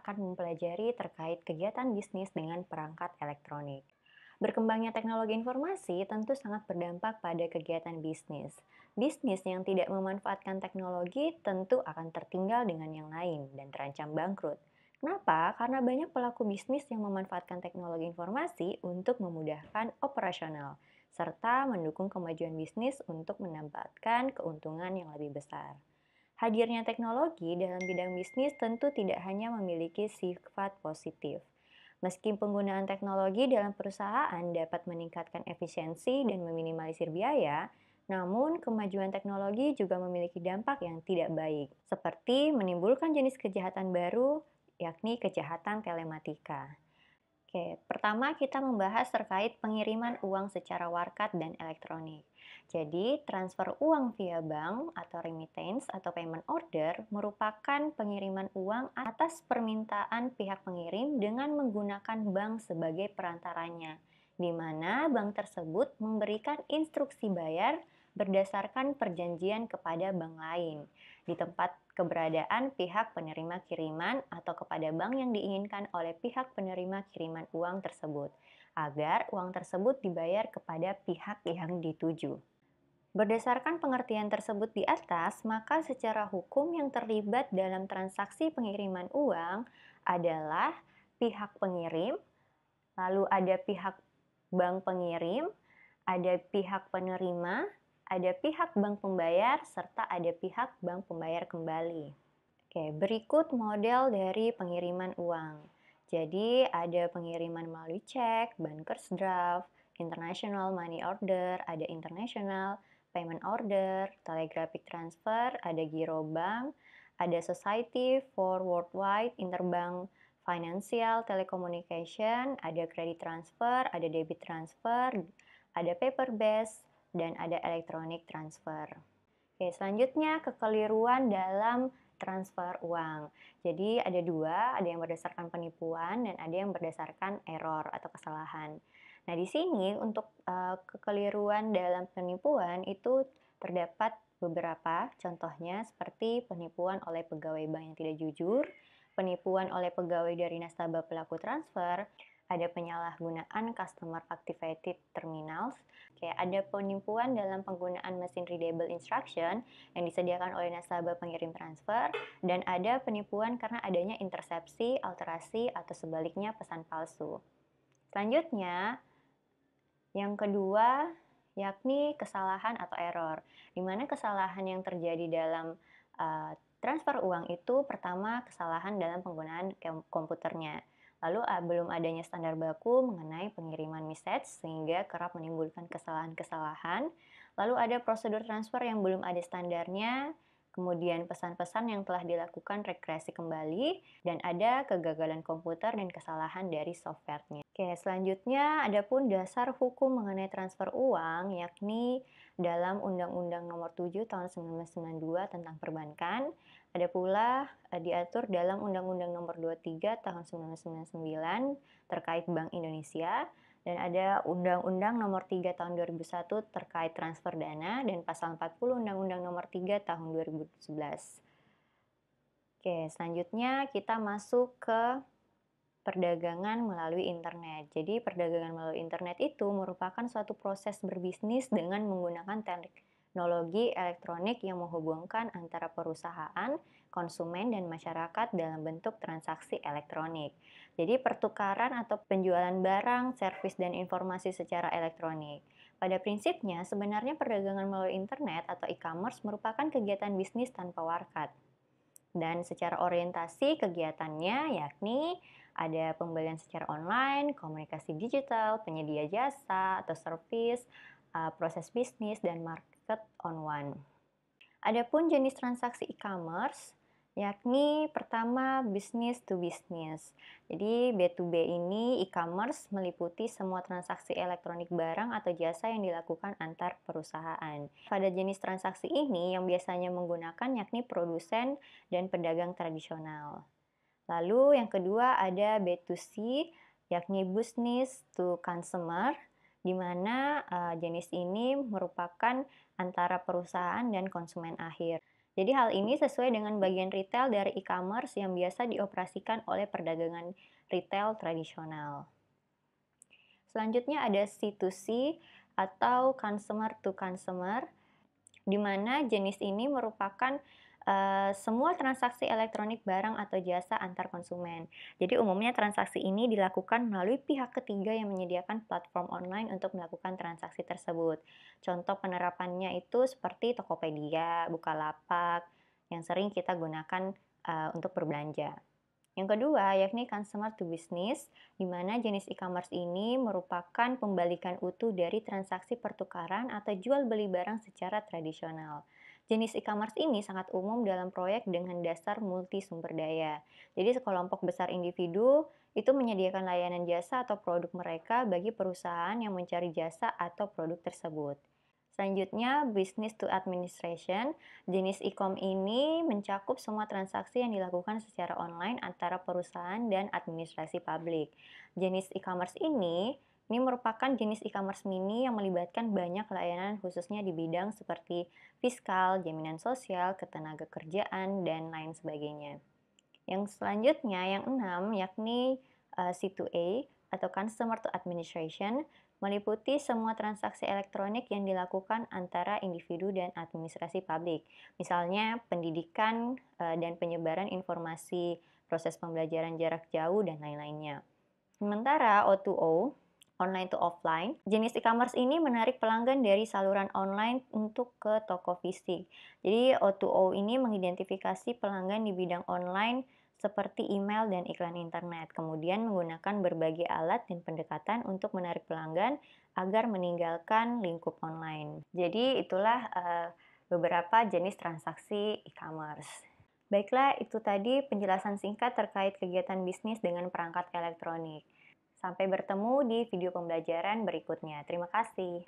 akan mempelajari terkait kegiatan bisnis dengan perangkat elektronik. Berkembangnya teknologi informasi tentu sangat berdampak pada kegiatan bisnis. Bisnis yang tidak memanfaatkan teknologi tentu akan tertinggal dengan yang lain dan terancam bangkrut. Kenapa? Karena banyak pelaku bisnis yang memanfaatkan teknologi informasi untuk memudahkan operasional, serta mendukung kemajuan bisnis untuk mendapatkan keuntungan yang lebih besar. Hadirnya teknologi dalam bidang bisnis tentu tidak hanya memiliki sifat positif. Meski penggunaan teknologi dalam perusahaan dapat meningkatkan efisiensi dan meminimalisir biaya, namun kemajuan teknologi juga memiliki dampak yang tidak baik, seperti menimbulkan jenis kejahatan baru, yakni kejahatan telematika. Oke, pertama kita membahas terkait pengiriman uang secara warkat dan elektronik. Jadi, transfer uang via bank atau remittance atau payment order merupakan pengiriman uang atas permintaan pihak pengirim dengan menggunakan bank sebagai perantaranya, di mana bank tersebut memberikan instruksi bayar berdasarkan perjanjian kepada bank lain di tempat keberadaan pihak penerima kiriman atau kepada bank yang diinginkan oleh pihak penerima kiriman uang tersebut, agar uang tersebut dibayar kepada pihak yang dituju. Berdasarkan pengertian tersebut di atas, maka secara hukum yang terlibat dalam transaksi pengiriman uang adalah pihak pengirim, lalu ada pihak bank pengirim, ada pihak penerima, ada pihak bank pembayar, serta ada pihak bank pembayar kembali. Oke, berikut model dari pengiriman uang. Jadi ada pengiriman melalui cek, bankers draft, international money order, ada international payment order, telegraphic transfer, ada giro bank, ada society for worldwide interbank financial telecommunication, ada credit transfer, ada debit transfer, ada paper based, dan ada electronic transfer. Oke, selanjutnya kekeliruan dalam transfer uang. Jadi ada dua, ada yang berdasarkan penipuan dan ada yang berdasarkan error atau kesalahan. Nah, di sini untuk kekeliruan dalam penipuan itu terdapat beberapa contohnya seperti penipuan oleh pegawai bank yang tidak jujur, penipuan oleh pegawai dari nasabah pelaku transfer, ada penyalahgunaan customer activated terminals, kayak ada penipuan dalam penggunaan mesin readable instruction yang disediakan oleh nasabah pengirim transfer, dan ada penipuan karena adanya intersepsi, alterasi, atau sebaliknya pesan palsu. Selanjutnya, yang kedua yakni kesalahan atau error, di mana kesalahan yang terjadi dalam transfer uang itu pertama kesalahan dalam penggunaan komputernya. Lalu belum adanya standar baku mengenai pengiriman message sehingga kerap menimbulkan kesalahan-kesalahan. Lalu ada prosedur transfer yang belum ada standarnya, kemudian pesan-pesan yang telah dilakukan regresi kembali, dan ada kegagalan komputer dan kesalahan dari softwarenya. Oke, selanjutnya ada pun dasar hukum mengenai transfer uang, yakni dalam Undang-Undang Nomor 7 Tahun 1992 tentang Perbankan. Ada pula diatur dalam Undang-Undang Nomor 23 Tahun 1999 terkait Bank Indonesia, dan ada Undang-Undang Nomor 3 Tahun 2001 terkait transfer dana, dan pasal 40 Undang-Undang Nomor 3 Tahun 2011. Oke, selanjutnya kita masuk ke perdagangan melalui internet. Jadi perdagangan melalui internet itu merupakan suatu proses berbisnis dengan menggunakan teknologi elektronik yang menghubungkan antara perusahaan, konsumen, dan masyarakat dalam bentuk transaksi elektronik. Jadi pertukaran atau penjualan barang, servis, dan informasi secara elektronik. Pada prinsipnya, sebenarnya perdagangan melalui internet atau e-commerce merupakan kegiatan bisnis tanpa warkat. Dan secara orientasi kegiatannya yakni ada pembelian secara online, komunikasi digital, penyedia jasa atau service, proses bisnis, dan market on one. Adapun jenis transaksi e-commerce yakni pertama business to business. Jadi B2B ini e-commerce meliputi semua transaksi elektronik barang atau jasa yang dilakukan antar perusahaan. Pada jenis transaksi ini yang biasanya menggunakan yakni produsen dan pedagang tradisional. Lalu yang kedua ada B2C yakni business to consumer, di mana jenis ini merupakan antara perusahaan dan konsumen akhir. Jadi hal ini sesuai dengan bagian retail dari e-commerce yang biasa dioperasikan oleh perdagangan retail tradisional. Selanjutnya ada C2C atau consumer to consumer, di mana jenis ini merupakan semua transaksi elektronik barang atau jasa antar konsumen. Jadi umumnya transaksi ini dilakukan melalui pihak ketiga yang menyediakan platform online untuk melakukan transaksi tersebut. Contoh penerapannya itu seperti Tokopedia, Bukalapak, yang sering kita gunakan untuk berbelanja. Yang kedua, yakni consumer to business, di mana jenis e-commerce ini merupakan pembalikan utuh dari transaksi pertukaran atau jual beli barang secara tradisional. Jenis e-commerce ini sangat umum dalam proyek dengan dasar multi sumber daya. Jadi sekelompok besar individu itu menyediakan layanan jasa atau produk mereka bagi perusahaan yang mencari jasa atau produk tersebut. Selanjutnya, business to administration. Jenis e-com ini mencakup semua transaksi yang dilakukan secara online antara perusahaan dan administrasi publik. Jenis e-commerce ini merupakan jenis e-commerce mini yang melibatkan banyak layanan khususnya di bidang seperti fiskal, jaminan sosial, ketenagakerjaan, dan lain sebagainya. Yang selanjutnya, yang enam, yakni C2A atau Customer to Administration, meliputi semua transaksi elektronik yang dilakukan antara individu dan administrasi publik. Misalnya pendidikan dan penyebaran informasi, proses pembelajaran jarak jauh, dan lain-lainnya. Sementara O2O, online to offline, jenis e-commerce ini menarik pelanggan dari saluran online untuk ke toko fisik. Jadi O2O ini mengidentifikasi pelanggan di bidang online seperti email dan iklan internet, kemudian menggunakan berbagai alat dan pendekatan untuk menarik pelanggan agar meninggalkan lingkup online. Jadi itulah beberapa jenis transaksi e-commerce. Baiklah, itu tadi penjelasan singkat terkait kegiatan bisnis dengan perangkat elektronik. Sampai bertemu di video pembelajaran berikutnya. Terima kasih.